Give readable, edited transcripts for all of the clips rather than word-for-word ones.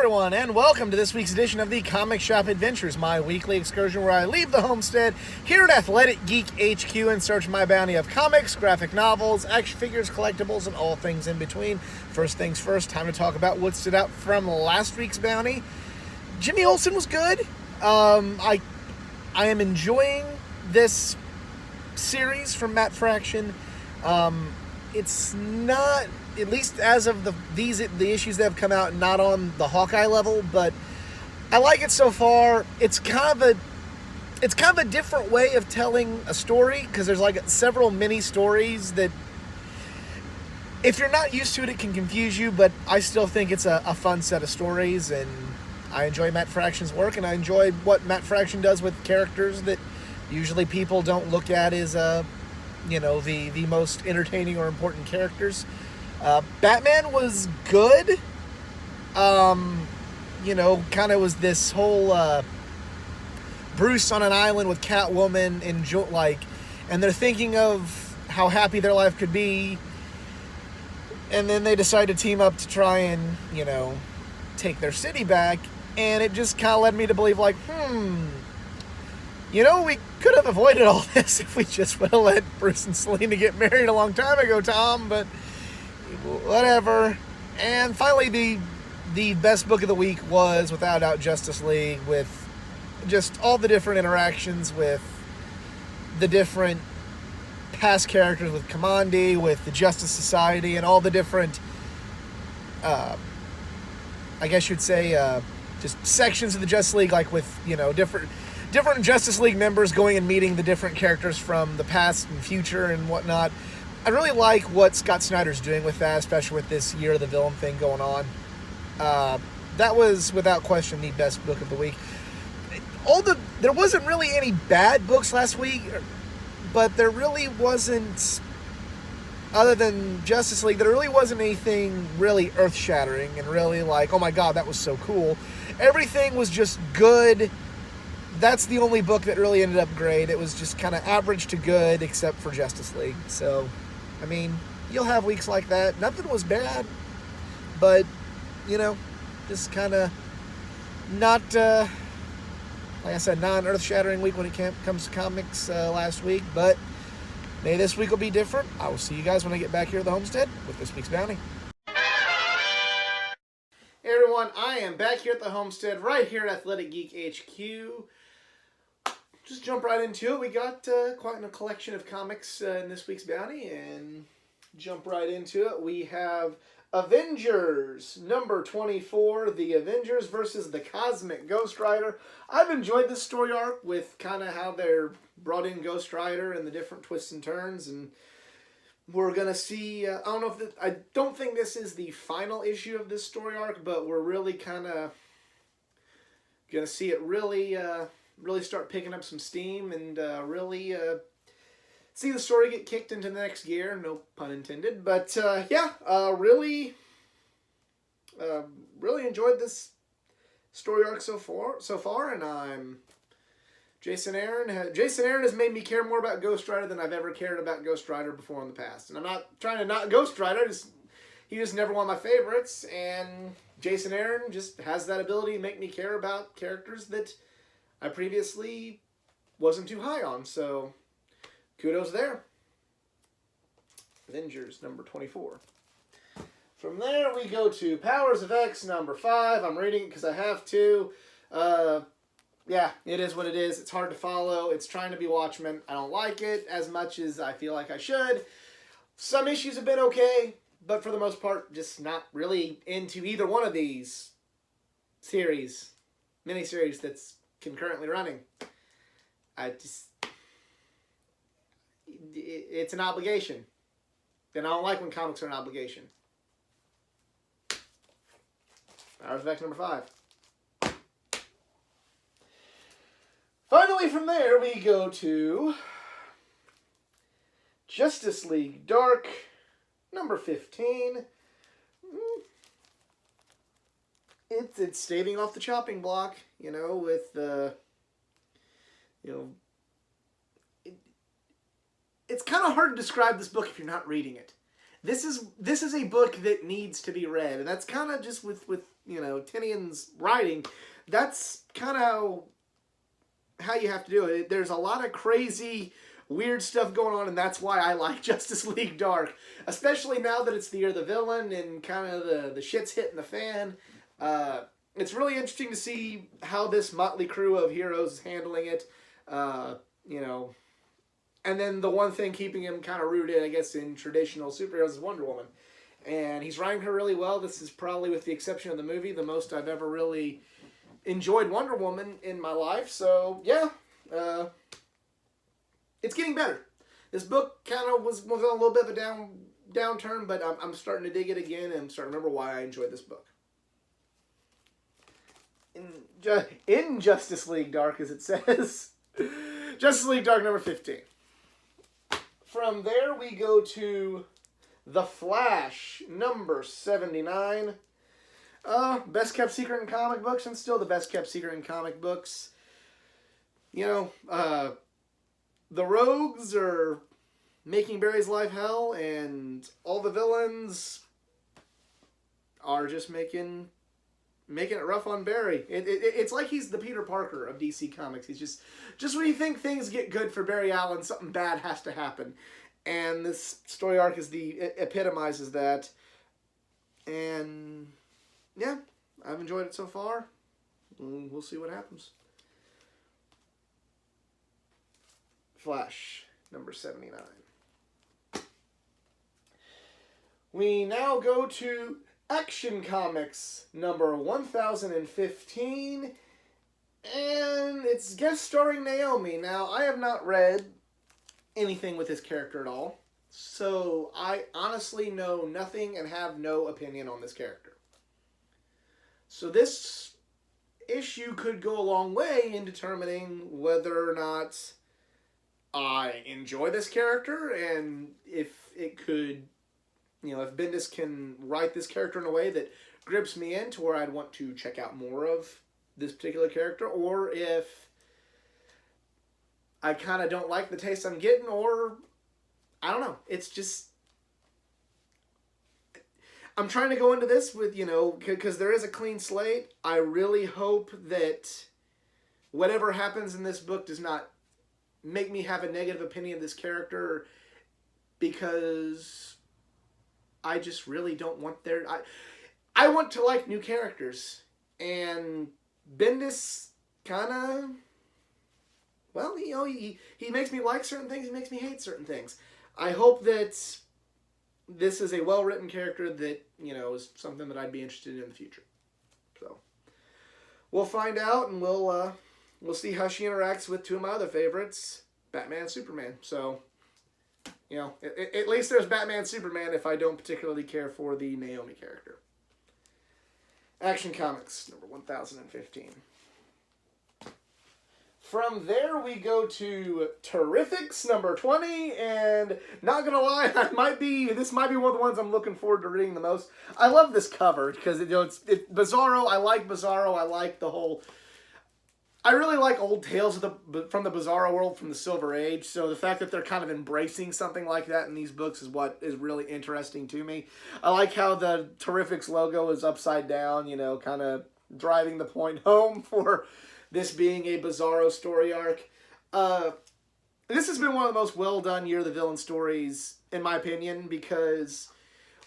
everyone, and welcome to this week's edition of the Comic Shop Adventures, my weekly excursion where I leave the homestead here at Athletic Geek HQ in search of my bounty of comics, graphic novels, action figures, collectibles, and all things in between. First things first, time to talk about what stood out from last week's bounty. Jimmy Olsen was good. I am enjoying this series from Matt Fraction. It's not, at least as of the issues that have come out, not on the Hawkeye level, but I like it so far. It's kind of a different way of telling a story, because there's like several mini stories that, if you're not used to it, it can confuse you, but I still think it's a fun set of stories, and I enjoy Matt Fraction's work, and I enjoy what Matt Fraction does with characters that usually people don't look at as the most entertaining or important characters. Batman was good. Kind of was this whole Bruce on an island with Catwoman and they're thinking of how happy their life could be, and then they decide to team up to try and take their city back, and it just kind of led me to believe we could have avoided all this if we just would have let Bruce and Selina get married a long time ago, Tom, but whatever. And finally, the best book of the week was, without doubt, Justice League, with just all the different interactions with the different past characters, with Kamandi, with the Justice Society, and all the different, I guess you'd say, just sections of the Justice League, like with, different Justice League members going and meeting the different characters from the past and future and whatnot. I really like what Scott Snyder's doing with that, especially with this Year of the Villain thing going on. That was, without question, the best book of the week. There wasn't really any bad books last week, but there really wasn't, other than Justice League, there really wasn't anything really earth-shattering and really like, oh my god, that was so cool. Everything was just good. That's the only book that really ended up great. It was just kind of average to good, except for Justice League. So, you'll have weeks like that. Nothing was bad, but, just kind of not, like I said, not an earth-shattering week when it comes to comics last week, but maybe this week will be different. I will see you guys when I get back here at the homestead with this week's bounty. Hey everyone, I am back here at the homestead, right here at Athletic Geek HQ. Just jump right into it. We got quite a collection of comics in this week's bounty, and jump right into it. We have Avengers number 24, The Avengers versus the Cosmic Ghost Rider. I've enjoyed this story arc with kind of how they're brought in Ghost Rider and the different twists and turns, and we're going to see, I don't think this is the final issue of this story arc, but we're really kind of going to see it really start picking up some steam, and really see the story get kicked into the next gear, no pun intended. But really enjoyed this story arc so far, and I'm Jason Aaron has made me care more about Ghost Rider than I've ever cared about Ghost Rider before in the past. And I'm not trying to knock Ghost Rider, he just never one of my favorites, and Jason Aaron just has that ability to make me care about characters that I previously wasn't too high on, so kudos there. Avengers number 24. From there we go to Powers of X number 5. I'm reading it because I have to. It is what it is. It's hard to follow. It's trying to be Watchmen. I don't like it as much as I feel like I should. Some issues have been okay, but for the most part, just not really into either one of these miniseries that's concurrently running. It's an obligation. And I don't like when comics are an obligation. Powers of X number 5. Finally, from there, we go to Justice League Dark number 15. It's staving off the chopping block, with it's kind of hard to describe this book if you're not reading it. This is a book that needs to be read, and that's kind of just with Tinian's writing, that's kind of how you have to do it. There's a lot of crazy, weird stuff going on, and that's why I like Justice League Dark, especially now that it's the year of the villain and kind of the shit's hitting the fan. It's really interesting to see how this motley crew of heroes is handling it. And then the one thing keeping him kind of rooted, I guess, in traditional superheroes is Wonder Woman. And he's writing her really well. This is probably, with the exception of the movie, the most I've ever really enjoyed Wonder Woman in my life. So, yeah, it's getting better. This book kind of was on a little bit of a downturn, but I'm starting to dig it again and starting to remember why I enjoyed this book. In Justice League Dark, as it says, Justice League Dark number 15. From there, we go to The Flash, number 79. Best kept secret in comic books, and still the best kept secret in comic books. The rogues are making Barry's life hell, and all the villains are just making it rough on Barry. It's like he's the Peter Parker of DC Comics. He's just when you think things get good for Barry Allen, something bad has to happen. And this story arc epitomizes that. And yeah, I've enjoyed it so far. We'll see what happens. Flash, number 79. We now go to Action Comics, number 1015, and it's guest starring Naomi. Now, I have not read anything with this character at all, so I honestly know nothing and have no opinion on this character. So this issue could go a long way in determining whether or not I enjoy this character, and if it could, if Bendis can write this character in a way that grips me in to where I'd want to check out more of this particular character, or if I kind of don't like the taste I'm getting, or I don't know. It's just, I'm trying to go into this with, because there is a clean slate. I really hope that whatever happens in this book does not make me have a negative opinion of this character, because I just really don't want I want to like new characters, and Bendis kind of, well, he makes me like certain things, he makes me hate certain things. I hope that this is a well-written character that, is something that I'd be interested in the future. So, we'll find out, and we'll see how she interacts with two of my other favorites, Batman and Superman. So, at least there's Batman and Superman if I don't particularly care for the Naomi character. Action Comics, number 1015. From there, we go to Terrifics, number 20, and not gonna lie, this might be one of the ones I'm looking forward to reading the most. I love this cover, because it's Bizarro. I like Bizarro. I like the whole, I really like old tales from the Bizarro world from the Silver Age, so the fact that they're kind of embracing something like that in these books is what is really interesting to me. I like how the Terrifics logo is upside down, kind of driving the point home for this being a Bizarro story arc. This has been one of the most well-done Year of the Villain stories, in my opinion, because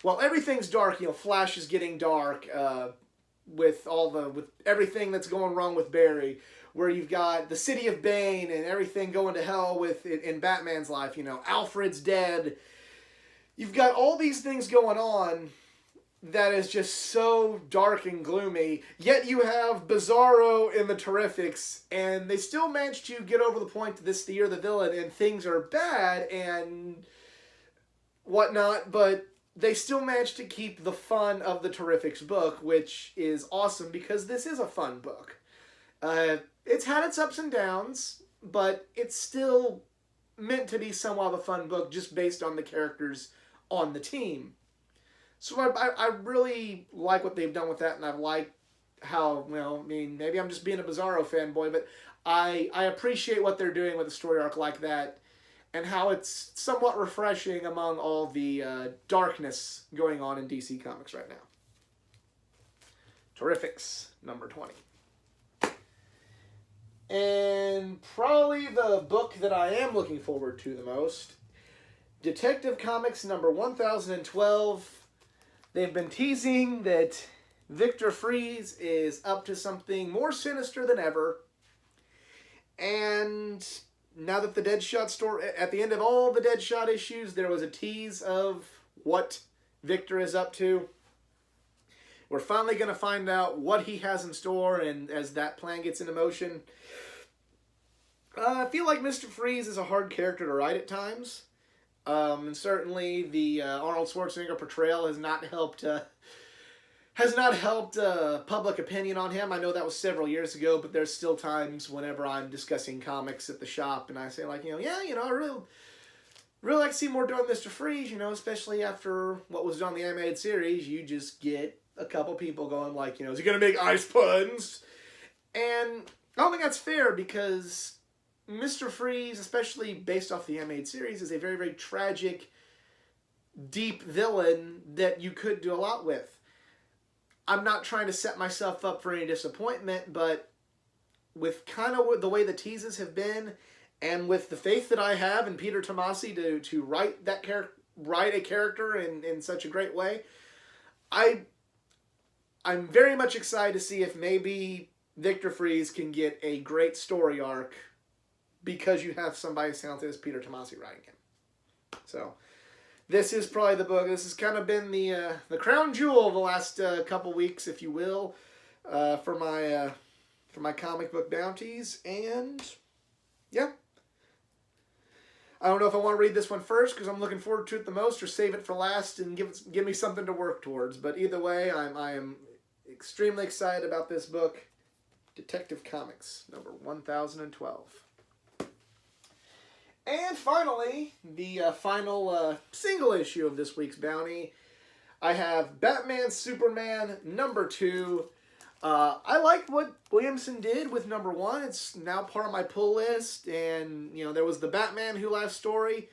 while everything's dark, Flash is getting dark, with everything that's going wrong with Barry, where you've got the City of Bane and everything going to hell in Batman's life. Alfred's dead. You've got all these things going on that is just so dark and gloomy, yet you have Bizarro in the Terrifics, and they still managed to get over the point that this is the Year of the Villain, and things are bad and whatnot, but they still managed to keep the fun of the Terrifics book, which is awesome, because this is a fun book. It's had its ups and downs, but it's still meant to be somewhat of a fun book, just based on the characters on the team. So I really like what they've done with that, and I like how, maybe I'm just being a Bizarro fanboy, but I appreciate what they're doing with a story arc like that, and how it's somewhat refreshing among all the darkness going on in DC Comics right now. Terrifics, number 20. And probably the book that I am looking forward to the most, Detective Comics number 1012. They've been teasing that Victor Fries is up to something more sinister than ever. And now that the Deadshot story, at the end of all the Deadshot issues, there was a tease of what Victor is up to. We're finally going to find out what he has in store, and as that plan gets into motion, I feel like Mr. Freeze is a hard character to write at times. And certainly the Arnold Schwarzenegger portrayal has not helped public opinion on him. I know that was several years ago, but there's still times whenever I'm discussing comics at the shop and I say, like, I really like to see more done with Mr. Freeze, especially after what was done in the animated series. You just get a couple people going like, is he going to make ice puns? And I don't think that's fair, because Mr. Freeze, especially based off the animated series, is a very, very tragic, deep villain that you could do a lot with. I'm not trying to set myself up for any disappointment, but with kind of the way the teases have been, and with the faith that I have in Peter Tomasi to write a character in such a great way, I'm very much excited to see if maybe Victor Fries can get a great story arc because you have somebody as talented as Peter Tomasi writing him. So this is probably the book. This has kind of been the crown jewel of the last couple weeks, if you will, for my comic book bounties. And yeah, I don't know if I want to read this one first because I'm looking forward to it the most, or save it for last and give me something to work towards. But either way, I am extremely excited about this book, Detective Comics number 1012. And finally, the final single issue of this week's bounty, I have Batman Superman number 2. I like what Williamson did with number 1. It's now part of my pull list. And, there was the Batman Who Laughs story.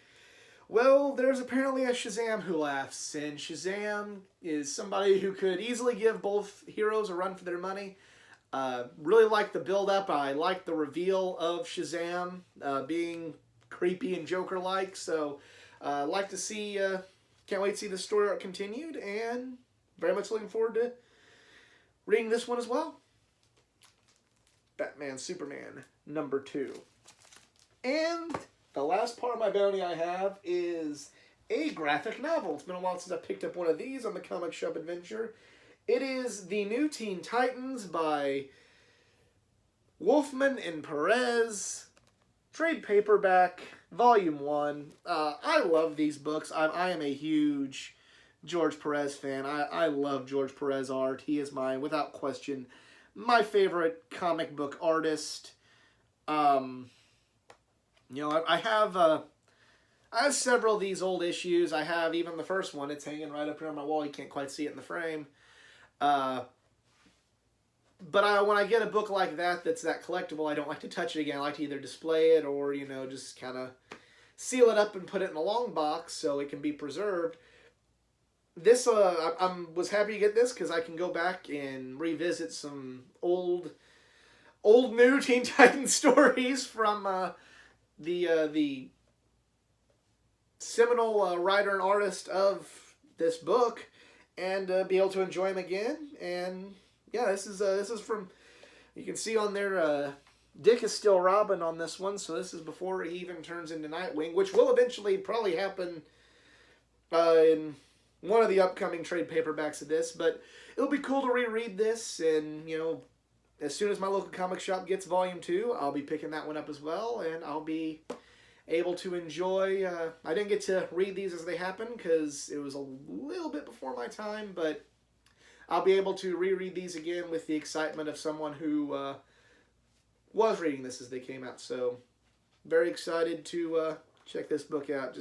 Well, there's apparently a Shazam Who Laughs. And Shazam is somebody who could easily give both heroes a run for their money. Really like the build-up. I like the reveal of Shazam being creepy and Joker-like. So, like to see, can't wait to see the story arc continued. And very much looking forward to reading this one as well. Batman Superman number 2. And the last part of my bounty I have is a graphic novel. It's been a while since I picked up one of these on the Comic Shop Adventure. It is The New Teen Titans by Wolfman and Perez. Trade paperback, volume 1. I love these books. I am a huge George Perez fan. I love George Perez art. He is without question, my favorite comic book artist. I have several of these old issues. I have even the first one. It's hanging right up here on my wall. You can't quite see it in the frame. But when I get a book like that's that collectible, I don't like to touch it again. I like to either display it or, just kind of seal it up and put it in a long box so it can be preserved. This, I was happy to get this because I can go back and revisit some old new Teen Titans stories from the seminal writer and artist of this book, and be able to enjoy them again. And yeah, this is from, you can see on there, Dick is still Robin on this one, so this is before he even turns into Nightwing, which will eventually probably happen in one of the upcoming trade paperbacks of this. But it'll be cool to reread this, and as soon as my local comic shop gets volume 2, I'll be picking that one up as well, and I'll be able to enjoy. I didn't get to read these as they happened because it was a little bit before my time, but I'll be able to reread these again with the excitement of someone who was reading this as they came out. So, very excited to check this book out.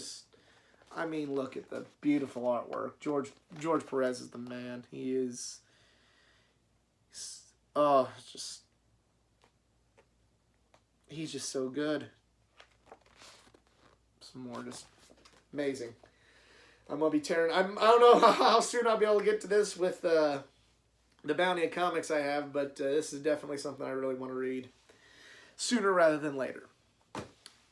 Look at the beautiful artwork. George Perez is the man. He is. He's just so good. Some more, just amazing. I'm gonna be tearing. I don't know how soon I'll be able to get to this with the bounty of comics I have, but this is definitely something I really want to read sooner rather than later.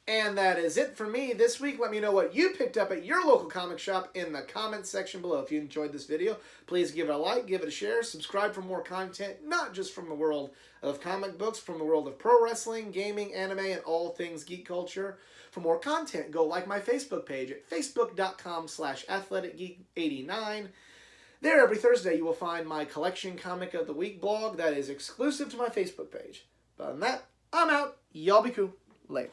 And that is it for me this week. Let me know what you picked up at your local comic shop in the comments section below. If you enjoyed this video, please give it a like, give it a share, subscribe for more content, not just from the world of comic books, from the world of pro wrestling, gaming, anime, and all things geek culture. For more content, go like my Facebook page at facebook.com/athleticgeek89. There, every Thursday, you will find my Collection Comic of the Week blog that is exclusive to my Facebook page. But other than that, I'm out. Y'all be cool. Later.